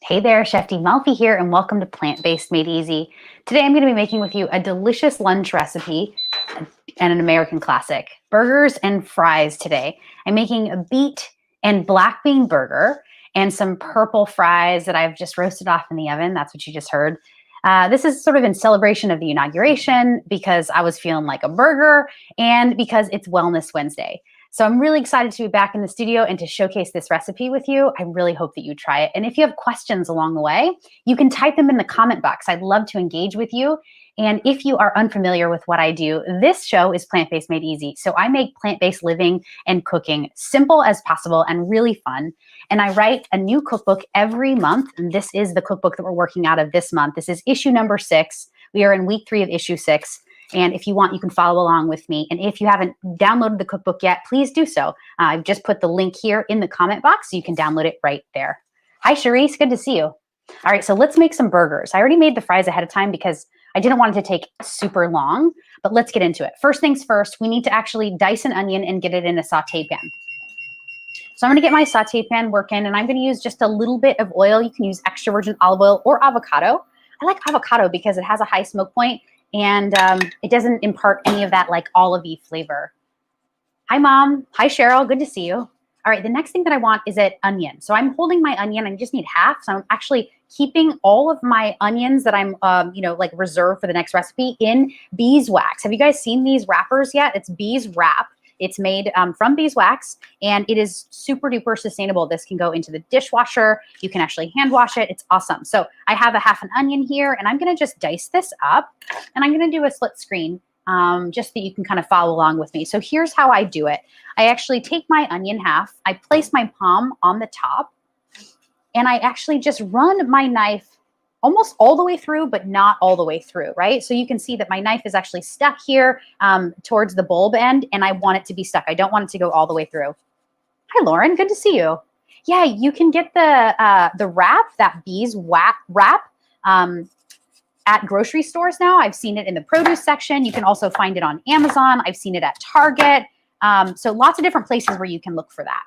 Hey there, Chef D Malfi here, and welcome to Plant-Based Made Easy. Today I'm going to be making with you a delicious lunch recipe and an American classic, burgers and fries today. I'm making a beet and black bean burger and some purple fries that I've just roasted off in the oven. That's what you just heard. This is sort of in celebration of the inauguration because I was feeling like a burger and because it's Wellness Wednesday. So I'm really excited to be back in the studio and to showcase this recipe with you. I really hope that you try it. And if you have questions along the way, you can type them in the comment box. I'd love to engage with you. And if you are unfamiliar with what I do, this show is Plant-Based Made Easy. So I make plant-based living and cooking simple as possible and really fun. And I write a new cookbook every month. And this is the cookbook that we're working out of this month. This is issue number 6. We are in week 3 of issue 6. And if you want, you can follow along with me. And if you haven't downloaded the cookbook yet, please do so. I've just put the link here in the comment box so you can download it right there. Hi, Charisse. Good to see you. All right, so let's make some burgers. I already made the fries ahead of time because I didn't want it to take super long, but let's get into it. First things first, we need to actually dice an onion and get it in a saute pan. So I'm going to get my saute pan working, and I'm going to use just a little bit of oil. You can use extra virgin olive oil or avocado. I like avocado because it has a high smoke point, and it doesn't impart any of that like olive-y flavor. Hi, Mom. Hi, Cheryl. Good to see you. All right, the next thing that I want is an onion. So I'm holding my onion. I just need half. So I'm actually keeping all of my onions that I'm, like reserved for the next recipe in beeswax. Have you guys seen these wrappers yet? It's Bees Wrap. It's made from beeswax, and it is super duper sustainable. This can go into the dishwasher. You can actually hand wash it. It's awesome. So I have a half an onion here, and I'm going to just dice this up, and I'm going to do a split screen just so that you can kind of follow along with me. So here's how I do it. I actually take my onion half. I place my palm on the top, and I actually just run my knife almost all the way through, but not all the way through, right? So you can see that my knife is actually stuck here towards the bulb end, and I want it to be stuck. I don't want it to go all the way through. Hi, Lauren. Good to see you. Yeah, you can get the wrap, that Bees wrap, at grocery stores now. I've seen it in the produce section. You can also find it on Amazon. I've seen it at Target. So lots of different places where you can look for that.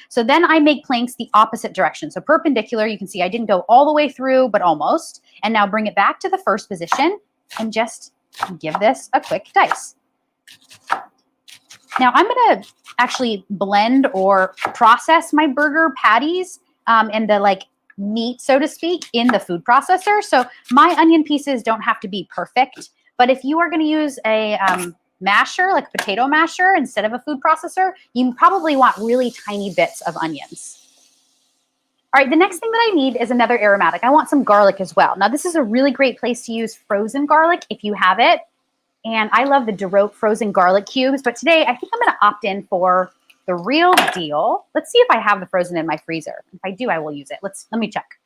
So then I make planks the opposite direction. So perpendicular, you can see I didn't go all the way through, but almost. And now bring it back to the first position and just give this a quick dice. Now I'm going to actually blend or process my burger patties and the like meat, so to speak, in the food processor. So my onion pieces don't have to be perfect, but if you are going to use a masher, like a potato masher, instead of a food processor, you probably want really tiny bits of onions. All right, the next thing that I need is another aromatic. I want some garlic as well. Now, this is a really great place to use frozen garlic if you have it. And I love the DeRote frozen garlic cubes, but today I think I'm going to opt in for the real deal. Let's see if I have the frozen in my freezer. If I do, I will use it. Let me check.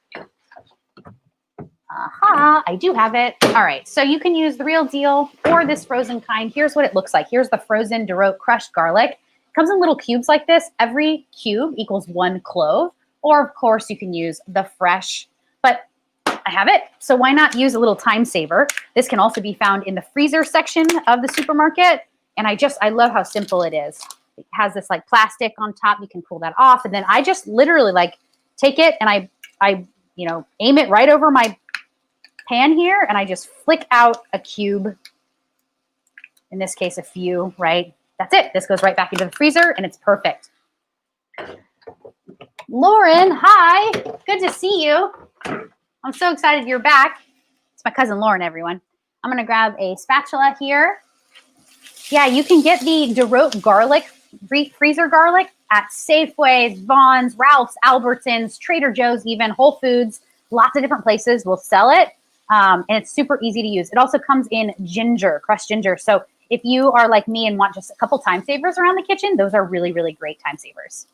Aha, I do have it. All right, so you can use the real deal or this frozen kind. Here's what it looks like. Here's the frozen DeRote crushed garlic. It comes in little cubes like this. Every cube equals 1 clove. Or, of course, you can use the fresh, but I have it. So why not use a little time saver? This can also be found in the freezer section of the supermarket. And I love how simple it is. It has this like plastic on top. You can pull that off. And then I just literally like take it and I aim it right over my pan here, and I just flick out a cube, in this case a few, right? That's it. This goes right back into the freezer, and it's perfect. Lauren, hi. Good to see you. I'm so excited you're back. It's my cousin Lauren, everyone. I'm going to grab a spatula here. Yeah, you can get the DeRote garlic, freezer garlic, at Safeway's, Vons, Ralph's, Albertsons, Trader Joe's, even Whole Foods. Lots of different places will sell it. And it's super easy to use. It also comes in ginger, crushed ginger. So if you are like me and want just a couple time savers around the kitchen, those are really, really great time savers.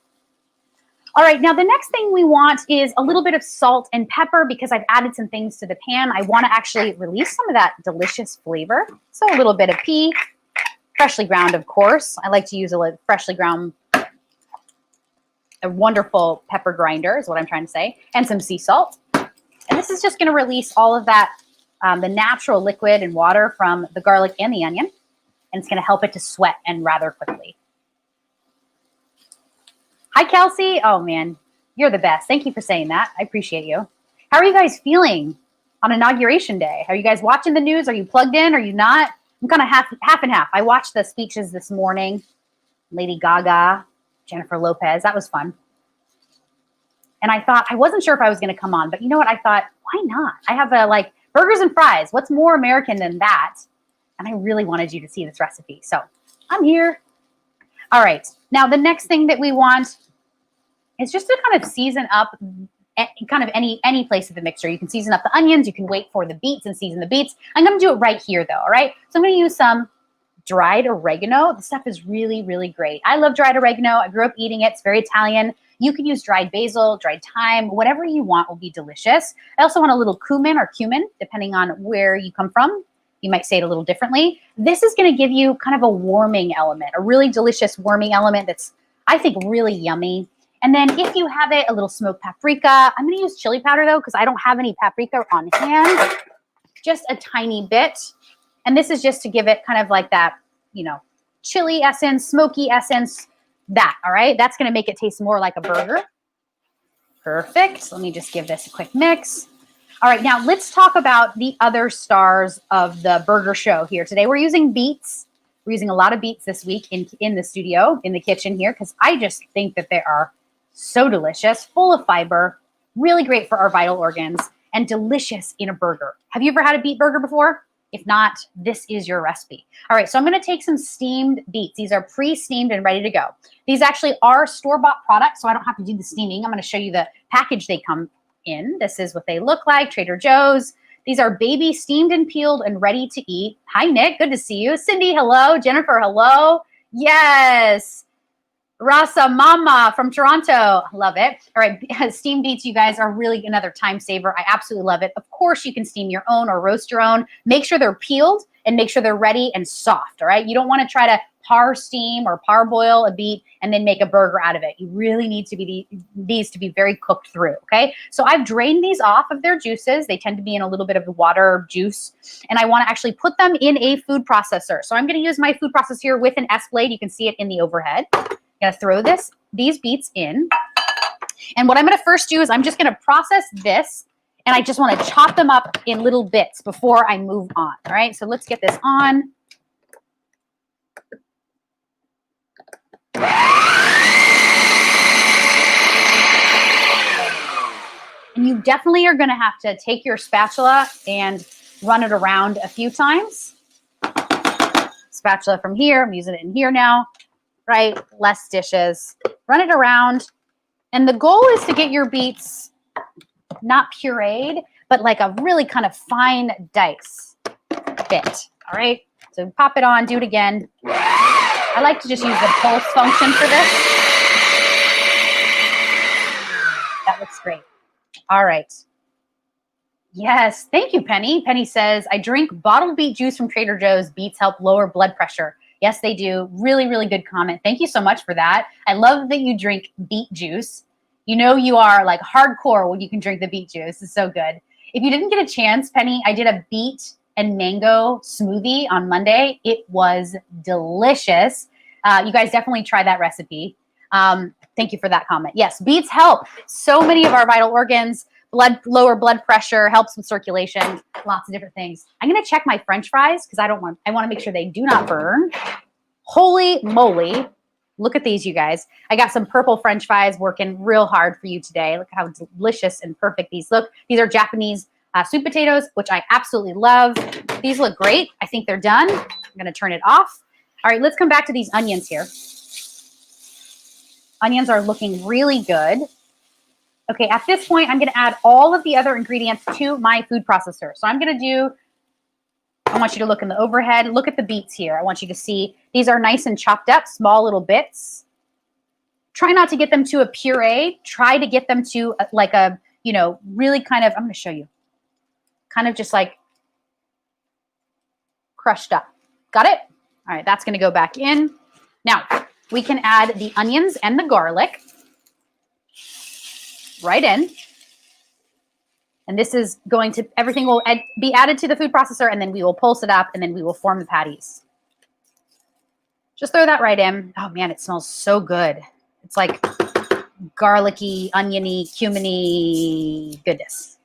All right, now the next thing we want is a little bit of salt and pepper because I've added some things to the pan. I want to actually release some of that delicious flavor. So a little bit of pea, freshly ground, of course. I like to use a freshly ground, a wonderful pepper grinder is what I'm trying to say, and some sea salt. And this is just going to release all of that, the natural liquid and water from the garlic and the onion. And it's going to help it to sweat and rather quickly. Hi, Kelsey. Oh, man, you're the best. Thank you for saying that. I appreciate you. How are you guys feeling on Inauguration Day? Are you guys watching the news? Are you plugged in? Are you not? I'm kind of half and half. I watched the speeches this morning. Lady Gaga, Jennifer Lopez. That was fun. And I thought, I wasn't sure if I was going to come on, but you know what? I thought, why not? I have burgers and fries. What's more American than that? And I really wanted you to see this recipe. So I'm here. All right. Now, the next thing that we want is just to kind of season up kind of any place of the mixture. You can season up the onions. You can wait for the beets and season the beets. I'm going to do it right here, though. All right. So I'm going to use some dried oregano. The stuff is really, really great. I love dried oregano. I grew up eating it. It's very Italian. You can use dried basil, dried thyme, whatever you want will be delicious. I also want a little cumin, depending on where you come from. You might say it a little differently. This is going to give you kind of a warming element, a really delicious warming element that's, I think, really yummy. And then if you have it, a little smoked paprika. I'm going to use chili powder, though, because I don't have any paprika on hand. Just a tiny bit. And this is just to give it kind of like that, chili essence, smoky essence, that, all right? That's going to make it taste more like a burger. Perfect. Let me just give this a quick mix. All right, now let's talk about the other stars of the burger show here today. We're using beets. We're using a lot of beets this week in the studio, in the kitchen here, because I just think that they are so delicious, full of fiber, really great for our vital organs, and delicious in a burger. Have you ever had a beet burger before? If not, this is your recipe. All right, so I'm going to take some steamed beets. These are pre-steamed and ready to go. These actually are store-bought products, so I don't have to do the steaming. I'm going to show you the package they come in. This is what they look like, Trader Joe's. These are baby steamed and peeled and ready to eat. Hi, Nick. Good to see you. Cindy, hello. Jennifer, hello. Yes. Rasa Mama from Toronto. Love it. All right. Steamed beets, you guys, are really another time saver. I absolutely love it. Of course, you can steam your own or roast your own. Make sure they're peeled and make sure they're ready and soft. All right. You don't want to try to steam or parboil a beet and then make a burger out of it. You really need to be these to be very cooked through. Okay. So I've drained these off of their juices. They tend to be in a little bit of water juice. And I want to actually put them in a food processor. So I'm going to use my food processor here with an S blade. You can see it in the overhead. I'm going to throw these beets in. And what I'm going to first do is I'm just going to process this. And I just want to chop them up in little bits before I move on. All right. So let's get this on. And you definitely are going to have to take your spatula and run it around a few times. Spatula from here. I'm using it in here now, right? Less dishes. Run it around. And the goal is to get your beets not pureed, but like a really kind of fine dice bit. All right. So pop it on. Do it again. I like to just use the pulse function for this. That looks great. All right. Yes. Thank you, Penny. Penny says, I drink bottled beet juice from Trader Joe's. Beets help lower blood pressure. Yes, they do. Really, really good comment. Thank you so much for that. I love that you drink beet juice. You know you are like hardcore when you can drink the beet juice. It's so good. If you didn't get a chance, Penny, I did a beet and mango smoothie on Monday. It was delicious. You guys definitely try that recipe. Thank you for that comment. Yes, beets help so many of our vital organs, lower blood pressure, helps with circulation, lots of different things. I'm going to check my French fries because I want to make sure they do not burn. Holy moly. Look at these, you guys. I got some purple French fries working real hard for you today. Look how delicious and perfect these look. These are Japanese sweet potatoes, which I absolutely love. These look great. I think they're done. I'm going to turn it off. All right, let's come back to these onions here. Onions are looking really good. Okay, at this point, I'm going to add all of the other ingredients to my food processor. So I'm going to do, I want you to look in the overhead. Look at the beets here. I want you to see these are nice and chopped up, small little bits. Try not to get them to a puree. Try to get them to like a, really kind of, I'm going to show you, kind of just like crushed up. Got it? All right, that's going to go back in. Now, we can add the onions and the garlic right in. And this is going to, everything will be added to the food processor, and then we will pulse it up, and then we will form the patties. Just throw that right in. Oh man, it smells so good. It's like garlicky, oniony, cuminy goodness.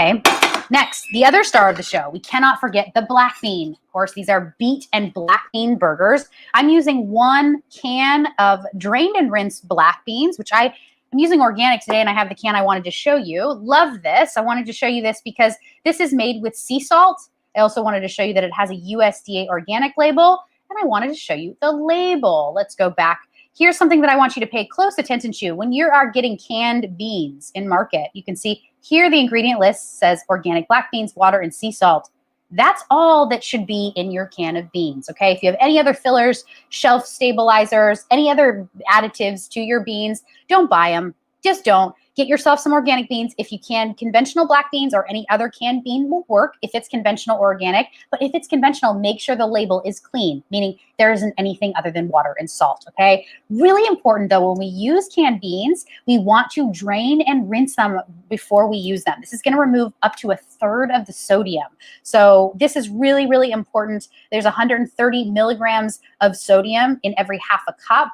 Okay. Next, the other star of the show. We cannot forget the black bean. Of course, these are beet and black bean burgers. I'm using 1 can of drained and rinsed black beans, which I'm using organic today, and I have the can I wanted to show you. Love this. I wanted to show you this because this is made with sea salt. I also wanted to show you that it has a USDA organic label, and I wanted to show you the label. Let's go back. Here's something that I want you to pay close attention to. When you are getting canned beans in market, you can see here the ingredient list says organic black beans, water, and sea salt. That's all that should be in your can of beans, okay? If you have any other fillers, shelf stabilizers, any other additives to your beans, don't buy them. Just don't. Get yourself some organic beans. If you can, conventional black beans or any other canned bean will work if it's conventional or organic. But if it's conventional, make sure the label is clean, meaning there isn't anything other than water and salt, okay? Really important, though, when we use canned beans, we want to drain and rinse them before we use them. This is going to remove up to 1/3 of the sodium. So this is really, really important. There's 130 milligrams of sodium in every half a cup.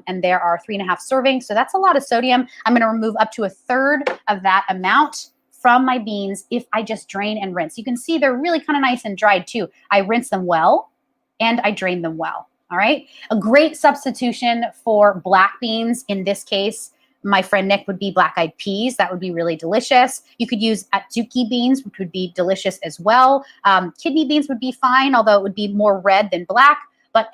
And there are 3.5 servings. So that's a lot of sodium. I'm going to remove up to 1/3 of that amount from my beans if I just drain and rinse. You can see they're really kind of nice and dried too. I rinse them well and I drain them well. All right. A great substitution for black beans in this case, my friend Nick, would be black-eyed peas. That would be really delicious. You could use atsuki beans, which would be delicious as well. Kidney beans would be fine, although it would be more red than black. But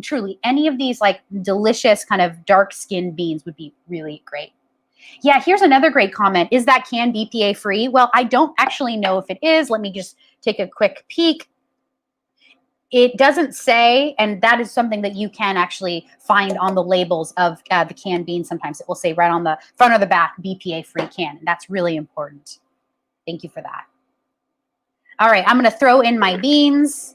truly any of these like delicious kind of dark skinned beans would be really great. Yeah, here's another great comment. Is that can BPA free? Well, I don't actually know if it is. Let me just take a quick peek. It doesn't say, and that is something that you can actually find on the labels of the canned beans. Sometimes it will say right on the front or the back, BPA free can. And that's really important. Thank you for that. All right, I'm going to throw in my beans.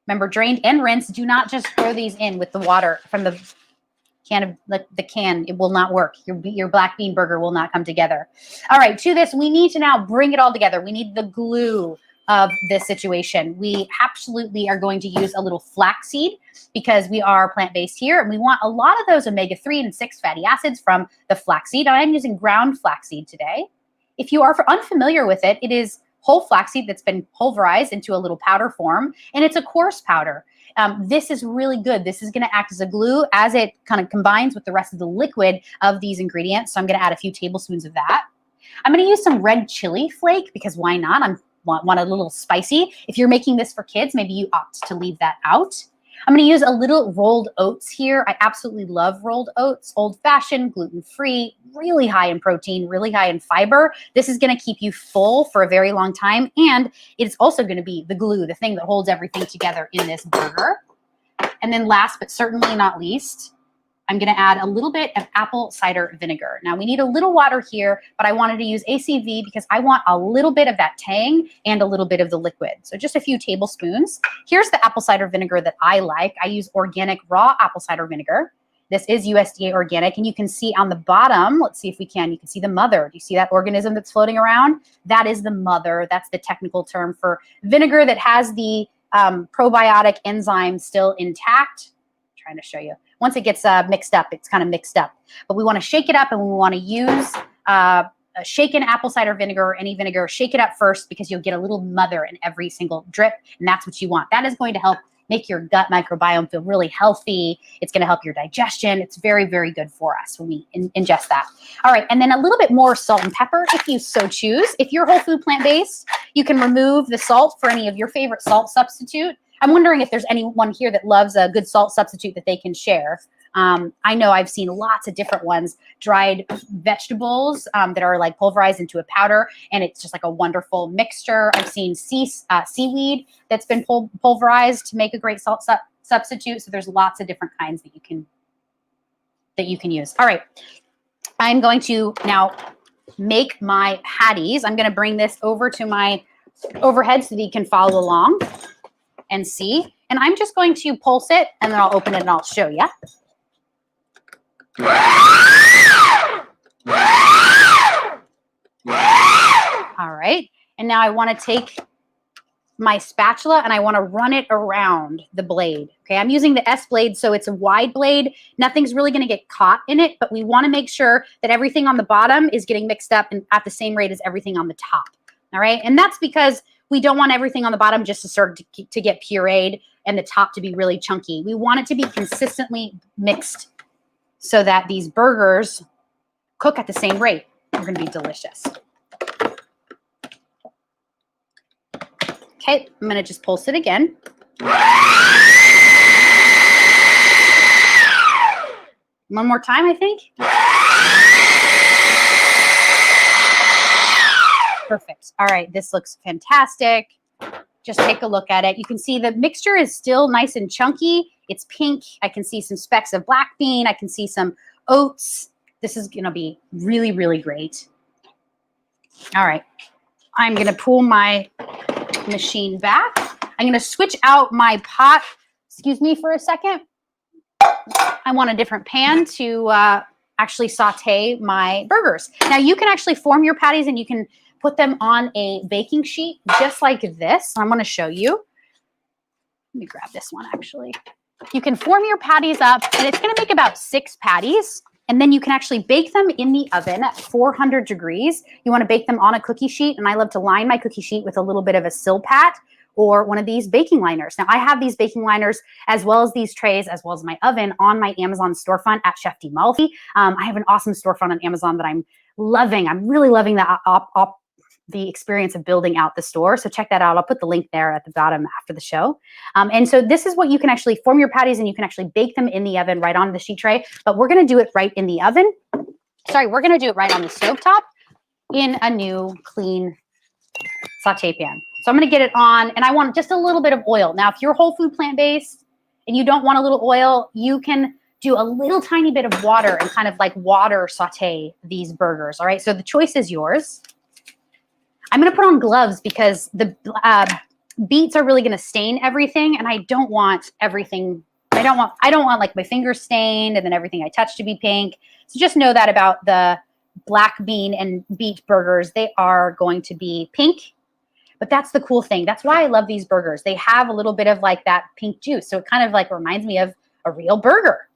Remember, drained and rinsed. Do not just throw these in with the water from the can. The can, it will not work. Your black bean burger will not come together. All right, to this, we need to now bring it all together. We need the glue of this situation. We absolutely are going to use a little flaxseed because we are plant-based here, and we want a lot of those omega-3 and 6 fatty acids from the flaxseed. I'm using ground flaxseed today. If you are unfamiliar with it, it is whole flaxseed that's been pulverized into a little powder form, and it's a coarse powder. This is really good. This is going to act as a glue as it kind of combines with the rest of the liquid of these ingredients. So I'm going to add a few tablespoons of that. I'm going to use some red chili flake because why not? I want a little spicy. If you're making this for kids, maybe you opt to leave that out. I'm going to use a little rolled oats here. I absolutely love rolled oats, old-fashioned, gluten-free, really high in protein, really high in fiber. This is going to keep you full for a very long time, and it's also going to be the glue, the thing that holds everything together in this burger. And then last but certainly not least, I'm going to add a little bit of apple cider vinegar. Now, we need a little water here, but I wanted to use ACV because I want a little bit of that tang and a little bit of the liquid. So just a few tablespoons. Here's the apple cider vinegar that I like. I use organic raw apple cider vinegar. This is USDA organic, and you can see on the bottom, let's see if we can, you can see the mother. Do you see that organism that's floating around? That is the mother. That's the technical term for vinegar that has the probiotic enzyme still intact. I'm trying to show you. Once it gets mixed up, it's kind of mixed up. But we want to shake it up, and we want to use a shaken apple cider vinegar or any vinegar. Shake it up first because you'll get a little mother in every single drip, and that's what you want. That is going to help make your gut microbiome feel really healthy. It's going to help your digestion. It's very, very good for us when we ingest that. All right, and then a little bit more salt and pepper if you so choose. If you're whole food plant-based, you can remove the salt for any of your favorite salt substitute. I'm wondering if there's anyone here that loves a good salt substitute that they can share. I know I've seen lots of different ones, dried vegetables that are like pulverized into a powder, and it's just like a wonderful mixture. I've seen seaweed that's been pulverized to make a great salt substitute. So there's lots of different kinds that you can use. All right, I'm going to now make my patties. I'm going to bring this over to my overhead so that you can follow along and see. And I'm just going to pulse it, and then I'll open it and I'll show you. All right. And now I want to take my spatula and I want to run it around the blade. Okay, I'm using the S blade, so it's a wide blade. Nothing's really going to get caught in it, but we want to make sure that everything on the bottom is getting mixed up and at the same rate as everything on the top. All right, and that's because we don't want everything on the bottom just to start to get pureed and the top to be really chunky. We want it to be consistently mixed so that these burgers cook at the same rate. They're going to be delicious. Okay, I'm going to just pulse it again. One more time, I think. Perfect. All right, this looks fantastic. Just take a look at it. You can see the mixture is still nice and chunky. It's pink. I can see some specks of black bean. I can see some oats. This is going to be really, really great. All right, I'm going to pull my machine back. I'm going to switch out my pot. Excuse me for a second. I want a different pan to actually saute my burgers. Now you can actually form your patties and you can put them on a baking sheet just like this. I'm going to show you. Let me grab this one actually. You can form your patties up and it's going to make about 6 patties. And then you can actually bake them in the oven at 400 degrees. You want to bake them on a cookie sheet. And I love to line my cookie sheet with a little bit of a Silpat or one of these baking liners. Now I have these baking liners as well as these trays, as well as my oven on my Amazon storefront at Chef D Malfi. I have an awesome storefront on Amazon that I'm loving. I'm really loving the experience of building out the store. So check that out. I'll put the link there at the bottom after the show. And so this is what you can actually form your patties and you can actually bake them in the oven right on the sheet tray. But we're going to do it right in the oven. Sorry, we're going to do it right on the stovetop in a new clean saute pan. So I'm going to get it on and I want just a little bit of oil. Now, if you're whole food plant-based and you don't want a little oil, you can do a little tiny bit of water and kind of like water saute these burgers. All right. So the choice is yours. I'm going to put on gloves because the beets are really going to stain everything. And I don't want everything. I don't want like my fingers stained and then everything I touch to be pink. So just know that about the black bean and beet burgers, they are going to be pink. But that's the cool thing. That's why I love these burgers. They have a little bit of like that pink juice. So it kind of like reminds me of a real burger.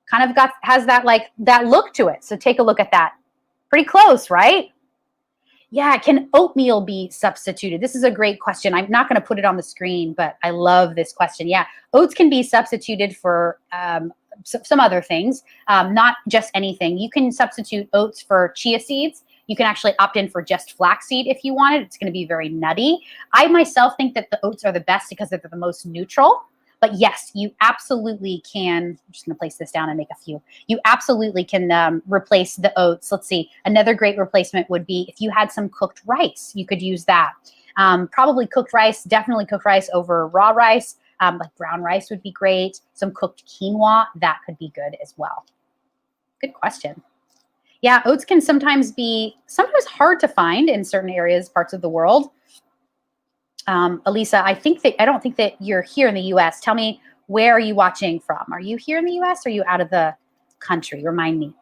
Kind of has that like that look to it. So take a look at that. Pretty close, right? Yeah, can oatmeal be substituted? This is a great question. I'm not going to put it on the screen, but I love this question. Yeah, oats can be substituted for some other things, not just anything. You can substitute oats for chia seeds. You can actually opt in for just flaxseed if you want it. It's going to be very nutty. I myself think that the oats are the best because they're the most neutral. But yes, you absolutely can. I'm just going to place this down and make a few. You absolutely can replace the oats. Let's see. Another great replacement would be if you had some cooked rice, you could use that. Probably cooked rice, definitely cooked rice over raw rice. Like brown rice would be great. Some cooked quinoa, that could be good as well. Good question. Yeah, oats can sometimes be hard to find in certain areas, parts of the world. Elisa, I don't think that you're here in the U.S. Tell me, where are you watching from? Are you here in the U.S. or are you out of the country? Remind me.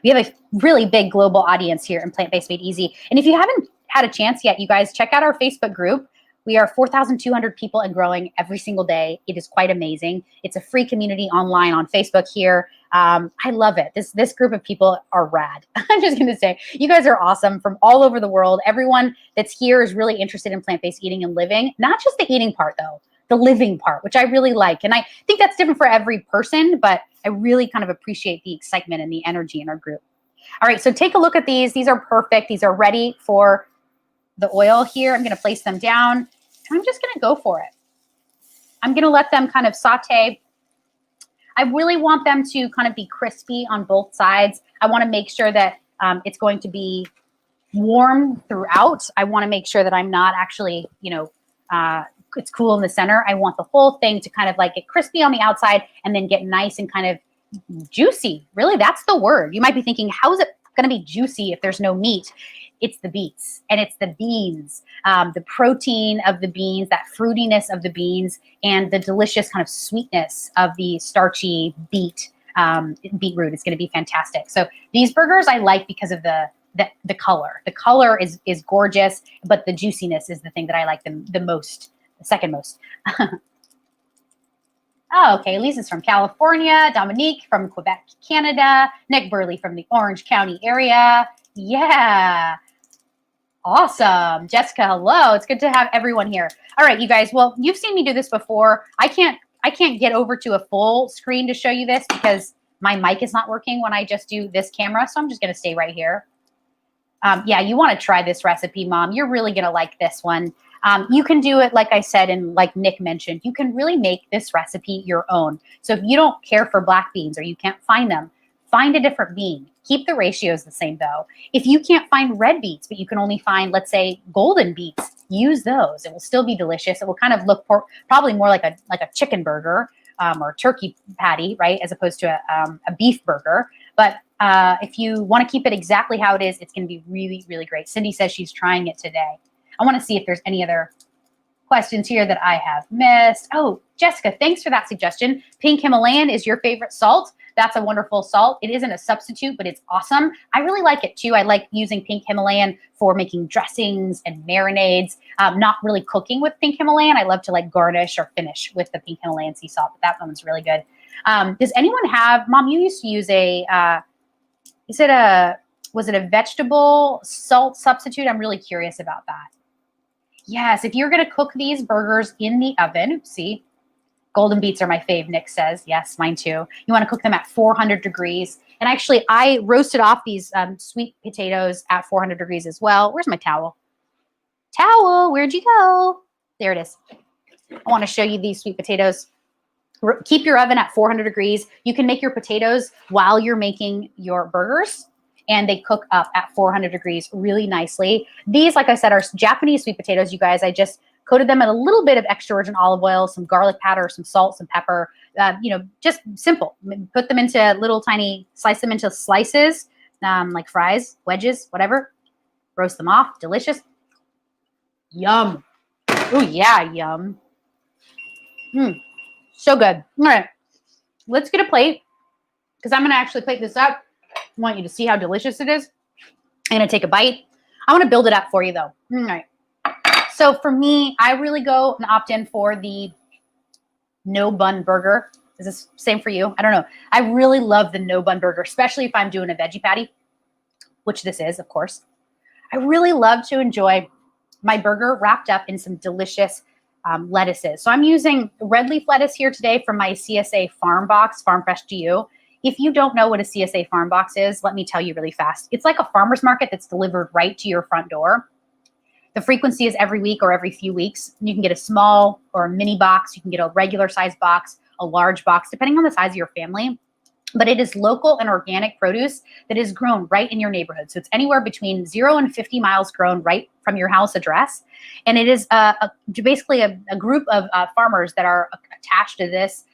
We have a really big global audience here in Plant-Based Made Easy. And if you haven't had a chance yet, you guys check out our Facebook group. We are 4,200 people and growing every single day. It is quite amazing. It's a free community online on Facebook here. I love it. This group of people are rad. I'm just going to say, you guys are awesome from all over the world. Everyone that's here is really interested in plant-based eating and living. Not just the eating part, though, the living part, which I really like. And I think that's different for every person, but I really kind of appreciate the excitement and the energy in our group. All right, so take a look at these. These are perfect. These are ready for the oil here. I'm going to place them down. And I'm just going to go for it. I'm going to let them kind of saute. I really want them to kind of be crispy on both sides. I want to make sure that it's going to be warm throughout. I want to make sure that I'm not actually, it's cool in the center. I want the whole thing to kind of like get crispy on the outside and then get nice and kind of juicy. Really, that's the word. You might be thinking, how is it going to be juicy if there's no meat? It's the beets and it's the beans, the protein of the beans, that fruitiness of the beans, and the delicious kind of sweetness of the starchy beetroot. It's going to be fantastic. So these burgers I like because of the color. The color is gorgeous, but the juiciness is the thing that I like the most second most. Oh, okay. Lisa's from California. Dominique from Quebec, Canada. Nick Burley from the Orange County area. Yeah. Awesome. Jessica, hello. It's good to have everyone here. All right, you guys. Well, you've seen me do this before. I can't get over to a full screen to show you this because my mic is not working when I just do this camera. So I'm just going to stay right here. Yeah, you want to try this recipe, Mom. You're really going to like this one. You can do it, like I said, and like Nick mentioned, you can really make this recipe your own. So if you don't care for black beans or you can't find them, find a different bean. Keep the ratios the same though. If you can't find red beets, but you can only find, let's say, golden beets, use those. It will still be delicious. It will kind of look probably more like a chicken burger or turkey patty, right, as opposed to a beef burger. But if you want to keep it exactly how it is, it's going to be really, really great. Cindy says she's trying it today. I want to see if there's any other questions here that I have missed. Oh, Jessica, thanks for that suggestion. Pink Himalayan is your favorite salt. That's a wonderful salt. It isn't a substitute, but it's awesome. I really like it too. I like using Pink Himalayan for making dressings and marinades. Not really cooking with Pink Himalayan. I love to like garnish or finish with the Pink Himalayan sea salt, but that one's really good. Does anyone have, Mom, you used to use was it a vegetable salt substitute? I'm really curious about that. Yes, if you're going to cook these burgers in the oven, see, golden beets are my fave, Nick says. Yes, mine too. You want to cook them at 400 degrees. And actually, I roasted off these sweet potatoes at 400 degrees as well. Where's my towel? Towel, where'd you go? There it is. I want to show you these sweet potatoes. Keep your oven at 400 degrees. You can make your potatoes while you're making your burgers, and they cook up at 400 degrees really nicely. These, like I said, are Japanese sweet potatoes, you guys. I just coated them in a little bit of extra virgin olive oil, some garlic powder, some salt, some pepper, just simple. Put them into little tiny, slice them into slices, like fries, wedges, whatever. Roast them off, delicious. Yum. Oh yeah, yum. So good. All right, let's get a plate because I'm gonna actually plate this up. I want you to see how delicious it is. I'm going to take a bite. I want to build it up for you, though. All right. So for me, I really go and opt in for the no bun burger. Is this same for you? I don't know. I really love the no bun burger, especially if I'm doing a veggie patty, which this is, of course. I really love to enjoy my burger wrapped up in some delicious lettuces. So I'm using red leaf lettuce here today from my CSA Farm Box, Farm Fresh to You. If you don't know what a CSA Farm Box is, let me tell you really fast. It's like a farmer's market that's delivered right to your front door. The frequency is every week or every few weeks. You can get a small or a mini box. You can get a regular size box, a large box, depending on the size of your family. But it is local and organic produce that is grown right in your neighborhood. So it's anywhere between 0 and 50 miles grown right from your house address. And it is basically a group of farmers that are attached to this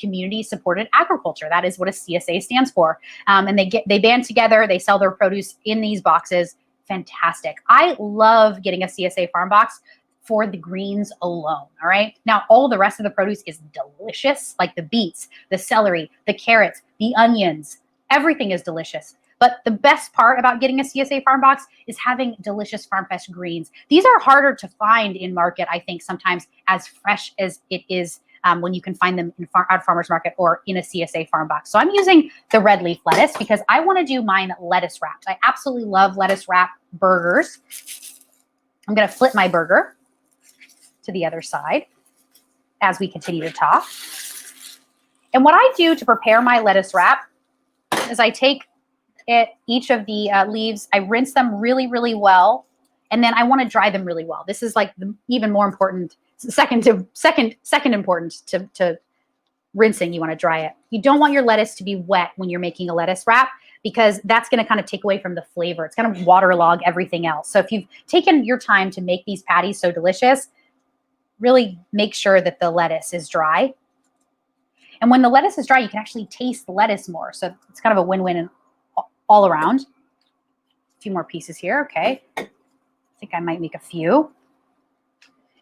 community-supported agriculture. That is what a CSA stands for. And they band together. They sell their produce in these boxes. Fantastic. I love getting a CSA Farm Box for the greens alone. All right. Now, all the rest of the produce is delicious, like the beets, the celery, the carrots, the onions. Everything is delicious. But the best part about getting a CSA Farm Box is having delicious farm fresh greens. These are harder to find in market, I think, sometimes as fresh as it is when you can find them at farmer's market or in a CSA Farm Box. So I'm using the red leaf lettuce because I want to do mine lettuce wrapped. I absolutely love lettuce wrap burgers. I'm going to flip my burger to the other side as we continue to talk. And what I do to prepare my lettuce wrap is I take each of the leaves, I rinse them really, really well, and then I want to dry them really well. This is like even more important, second important to rinsing. You want to dry it. You don't want your lettuce to be wet when you're making a lettuce wrap because that's going to kind of take away from the flavor. It's going to waterlog everything else. So if you've taken your time to make these patties so delicious, really make sure that the lettuce is dry. And when the lettuce is dry, you can actually taste the lettuce more. So it's kind of a win-win all around. A few more pieces here. Okay. I think I might make a few.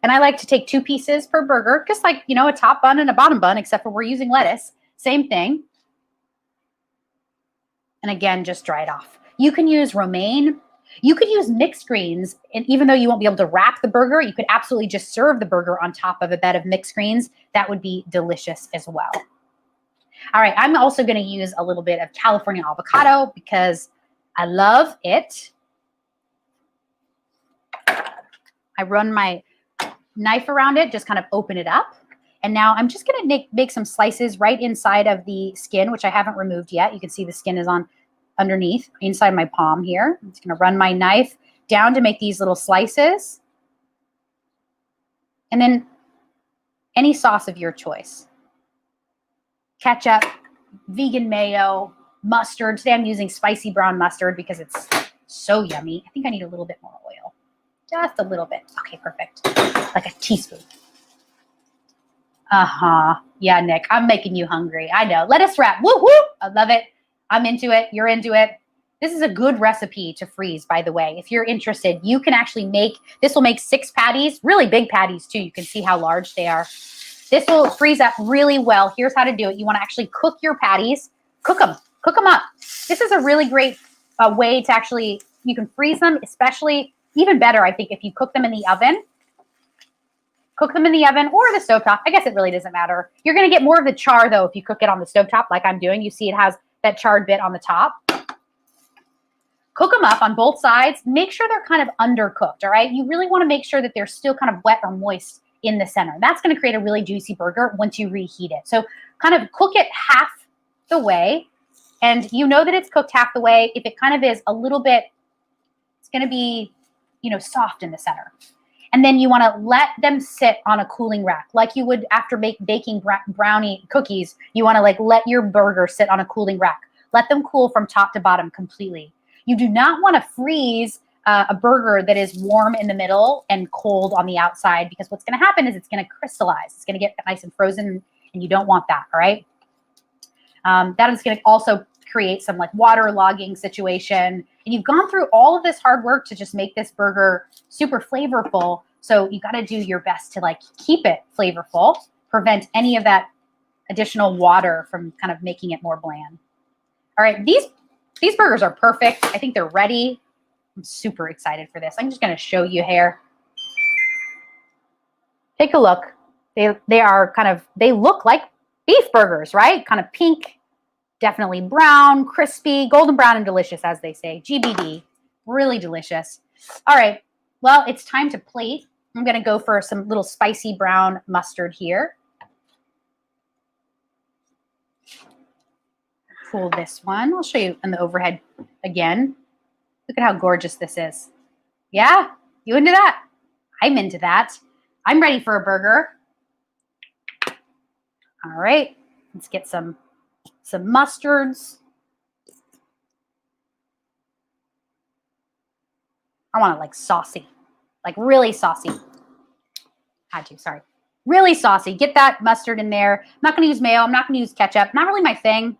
And I like to take 2 pieces per burger, just like, you know, a top bun and a bottom bun, except for we're using lettuce. Same thing. And again, just dry it off. You can use romaine You could use mixed greens, and even though you won't be able to wrap the burger, you could absolutely just serve the burger on top of a bed of mixed greens. That would be delicious as well. All right, I'm also going to use a little bit of California avocado because I love it. I run my knife around it, just kind of open it up. And now I'm just going to make some slices right inside of the skin, which I haven't removed yet. You can see the skin is on underneath, inside my palm here. I'm just going to run my knife down to make these little slices. And then any sauce of your choice. Ketchup, vegan mayo, mustard. Today I'm using spicy brown mustard because it's so yummy. I think I need a little bit more oil. Just a little bit. Okay, perfect. Like a teaspoon. Yeah, Nick, I'm making you hungry. I know. Lettuce wrap. Woo woo. I love it. I'm into it. You're into it. This is a good recipe to freeze, by the way. If you're interested, you can actually this will make 6 patties, really big patties too. You can see how large they are. This will freeze up really well. Here's how to do it. You want to actually cook your patties. Cook them up. This is a really great way to actually, you can freeze them, especially even better, I think, if you cook them in the oven. Cook them in the oven or the stovetop. I guess it really doesn't matter. You're going to get more of the char, though, if you cook it on the stovetop like I'm doing. You see it has that charred bit on the top. Cook them up on both sides. Make sure they're kind of undercooked, all right? You really want to make sure that they're still kind of wet or moist in the center. That's going to create a really juicy burger once you reheat it. So kind of cook it half the way, and you know that it's cooked half the way. If it kind of is a little bit, it's going to be, soft in the center. And then you want to let them sit on a cooling rack like you would after baking brownie cookies. You want to let your burger sit on a cooling rack. Let them cool from top to bottom completely. You do not want to freeze a burger that is warm in the middle and cold on the outside, because what's going to happen is it's going to crystallize. It's going to get nice and frozen, and you don't want that, all right? That is going to also create some water logging situation. And you've gone through all of this hard work to just make this burger super flavorful. So you got to do your best to keep it flavorful, prevent any of that additional water from kind of making it more bland. All right, these burgers are perfect. I think they're ready. I'm super excited for this. I'm just going to show you here. Take a look. They are they look like beef burgers, right? Kind of pink. Definitely brown, crispy, golden brown, and delicious, as they say. GBD, really delicious. All right, well, it's time to plate. I'm going to go for some little spicy brown mustard here. Pull this one. I'll show you in the overhead again. Look at how gorgeous this is. Yeah, you into that? I'm into that. I'm ready for a burger. All right, let's get some mustards. I want it saucy, really saucy. Sorry. Really saucy. Get that mustard in there. I'm not going to use mayo. I'm not going to use ketchup. Not really my thing.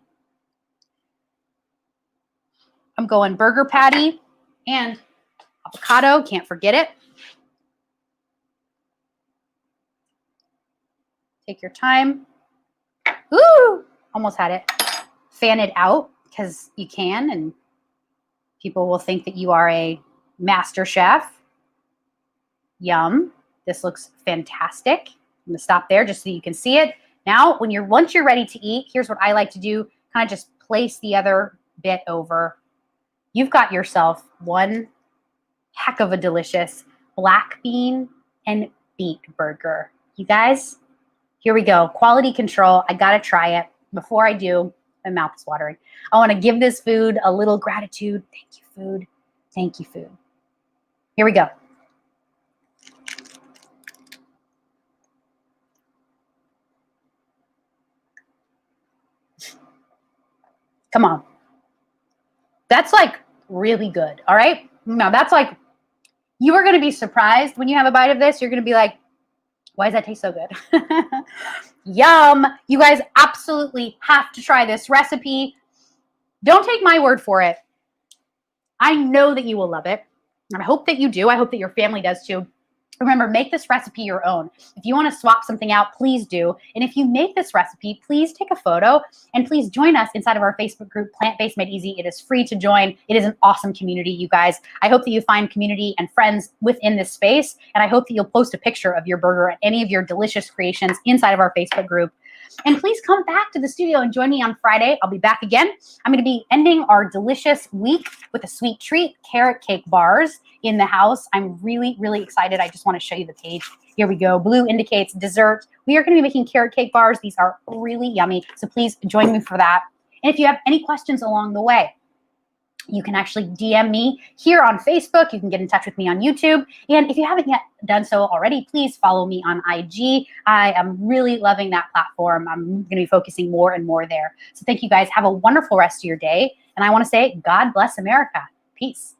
I'm going burger patty and avocado. Can't forget it. Take your time. Ooh, almost had it. Fan it out because you can, and people will think that you are a master chef. Yum. This looks fantastic. I'm gonna stop there just so you can see it. Now, once you're ready to eat, here's what I like to do. Kind of just place the other bit over. You've got yourself one heck of a delicious black bean and beet burger. You guys, here we go. Quality control. I gotta try it. Before I do, my mouth is watering. I want to give this food a little gratitude. Thank you, food. Thank you, food. Here we go. Come on. That's really good. All right. Now that's you are going to be surprised when you have a bite of this. You're going to be like, why does that taste so good? Yum. You guys absolutely have to try this recipe. Don't take my word for it. I know that you will love it. And I hope that you do. I hope that your family does too. Remember, make this recipe your own. If you want to swap something out, please do. And if you make this recipe, please take a photo and please join us inside of our Facebook group, Plant-Based Made Easy. It is free to join. It is an awesome community, you guys. I hope that you find community and friends within this space. And I hope that you'll post a picture of your burger and any of your delicious creations inside of our Facebook group. And please come back to the studio and join me on Friday. I'll be back again. I'm going to be ending our delicious week with a sweet treat, carrot cake bars in the house. I'm really, really excited. I just want to show you the page. Here we go. Blue indicates dessert. We are going to be making carrot cake bars. These are really yummy. So please join me for that. And if you have any questions along the way, you can actually DM me here on Facebook. You can get in touch with me on YouTube. And if you haven't yet done so already, please follow me on IG. I am really loving that platform. I'm going to be focusing more and more there. So thank you guys. Have a wonderful rest of your day. And I want to say, God bless America. Peace.